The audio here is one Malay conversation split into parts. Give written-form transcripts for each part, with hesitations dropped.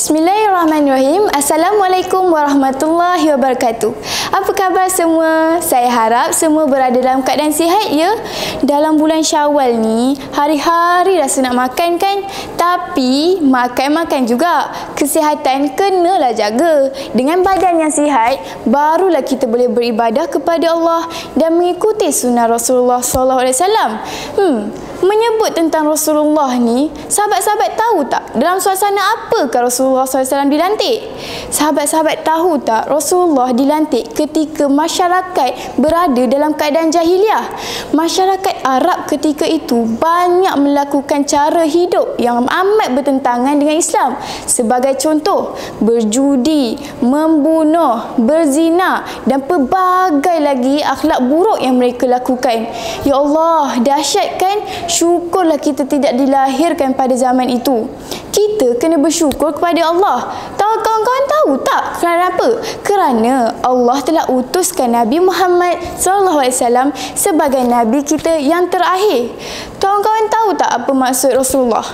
Bismillahirrahmanirrahim. Assalamualaikum warahmatullahi wabarakatuh. Apa khabar semua? Saya harap semua berada dalam keadaan sihat ya. Dalam bulan Syawal ni, hari-hari rasa nak makan kan? Tapi makan-makan juga. Kesihatan kenalah jaga. Dengan badan yang sihat, barulah kita boleh beribadah kepada Allah dan mengikuti sunnah Rasulullah SAW. Menyebut tentang Rasulullah ni, sahabat-sahabat tahu tak dalam suasana apakah Rasulullah SAW dilantik? Sahabat-sahabat tahu tak Rasulullah dilantik ketika masyarakat berada dalam keadaan jahiliah? Masyarakat Arab ketika itu banyak melakukan cara hidup yang amat bertentangan dengan Islam. Sebagai contoh, berjudi, membunuh, berzina dan pelbagai lagi akhlak buruk yang mereka lakukan. Ya Allah, dahsyat kan? Syukurlah kita tidak dilahirkan pada zaman itu. Kita kena bersyukur kepada Allah. Kawan-kawan tahu tak kerana apa? Kerana Allah telah utuskan Nabi Muhammad SAW sebagai Nabi kita yang terakhir. Kawan-kawan tahu tak apa maksud Rasulullah?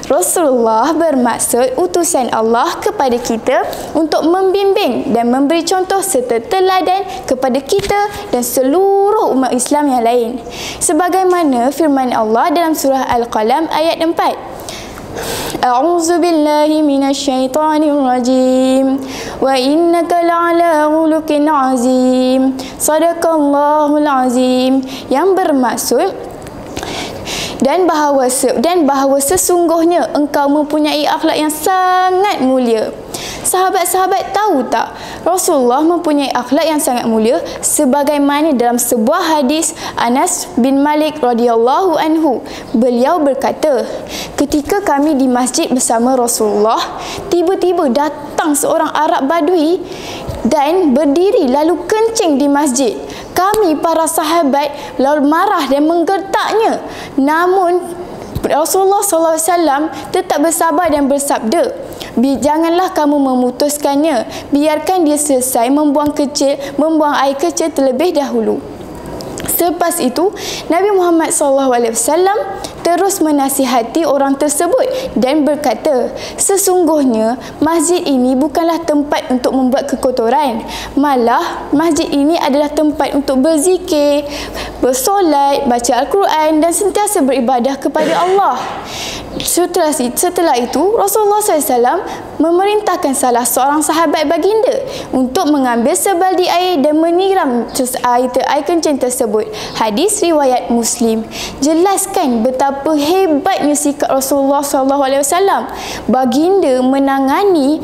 Rasulullah bermaksud utusan Allah kepada kita untuk membimbing dan memberi contoh serta teladan kepada kita dan seluruh umat Islam yang lain. Sebagaimana firman Allah dalam surah Al-Qalam ayat 4. A'udzu billahi minasyaitonir rajim. Wa innaka la'ala khuluqin 'azim. Shadaqallahul 'azim. Yang bermaksud dan bahawa sesungguhnya engkau mempunyai akhlak yang sangat mulia. Sahabat-sahabat tahu tak Rasulullah mempunyai akhlak yang sangat mulia sebagaimana dalam sebuah hadis Anas bin Malik radhiyallahu anhu. Beliau berkata, ketika kami di masjid bersama Rasulullah, tiba-tiba datang seorang Arab Badui dan berdiri lalu kencing di masjid. Kami para sahabat lalu marah dan menggertaknya. Namun Rasulullah SAW tetap bersabar dan bersabda, janganlah kamu memutuskannya, biarkan dia selesai membuang air kecil terlebih dahulu. Selepas itu, Nabi Muhammad SAW terus menasihati orang tersebut dan berkata, sesungguhnya masjid ini bukanlah tempat untuk membuat kekotoran. Malah, masjid ini adalah tempat untuk berzikir, bersolat, baca Al-Quran dan sentiasa beribadah kepada Allah. Setelah itu, Rasulullah SAW memerintahkan salah seorang sahabat baginda untuk mengambil sebaldi air dan menyiram air kencing tersebut. Hadis riwayat Muslim. Jelaskan betapa hebatnya sikap Rasulullah SAW. Baginda menangani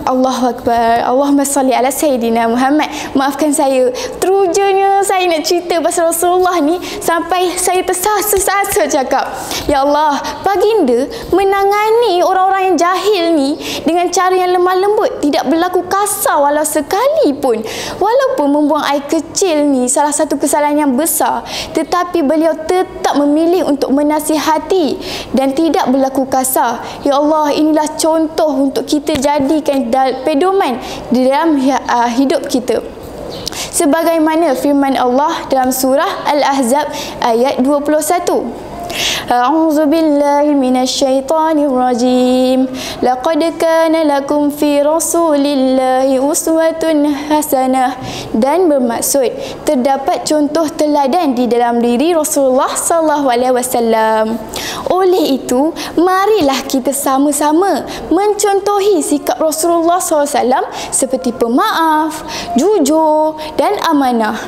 Allahu Akbar, Allahumma salli ala Sayyidina Muhammad. Maafkan saya, terujunya saya nak cerita pasal Rasulullah ni sampai saya tersasa-sasa cakap. Ya Allah, baginda menangani orang-orang yang jahil ni dengan cara yang lemah lembut, tidak berlaku kasar walau sekali pun. Walaupun membuang air kecil ni salah satu kesalahan yang besar, tetapi beliau tetap memilih untuk menasihati dan tidak berlaku kasar. Ya Allah, inilah contoh untuk kita jadikan pedoman di dalam hidup kita. Sebagaimana firman Allah dalam surah Al-Ahzab ayat 21. A'udzu billahi minasyaitonir rajim. Laqad kana lakum fi Rasulillahi uswatun hasanah. Dan bermaksud terdapat contoh teladan di dalam diri Rasulullah SAW. Oleh itu, marilah kita sama-sama mencontohi sikap Rasulullah SAW seperti pemaaf, jujur dan amanah.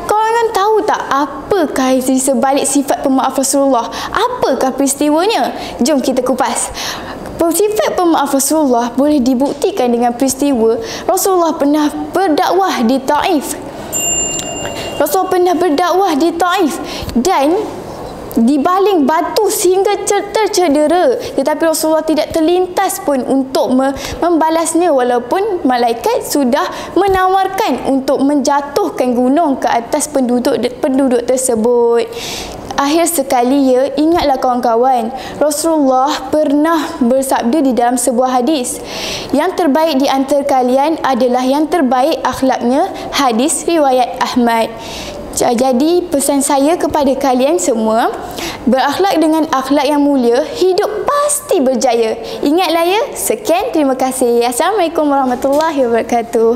Korang tahu tak apakah di sebalik sifat pemaaf Rasulullah? Apakah peristiwanya? Jom kita kupas. Sifat pemaaf Rasulullah boleh dibuktikan dengan peristiwa Rasulullah pernah berdakwah di Taif. Dan dibaling batu sehingga tercedera, tetapi Rasulullah tidak terlintas pun untuk membalasnya walaupun malaikat sudah menawarkan untuk menjatuhkan gunung ke atas penduduk tersebut. Akhir sekali ya, ingatlah kawan-kawan, Rasulullah pernah bersabda di dalam sebuah hadis, yang terbaik di antara kalian adalah yang terbaik akhlaknya. Hadis riwayat Ahmad. Jadi pesan saya kepada kalian semua, berakhlak dengan akhlak yang mulia, hidup pasti berjaya. Ingatlah ya. Sekian, terima kasih. Assalamualaikum warahmatullahi wabarakatuh.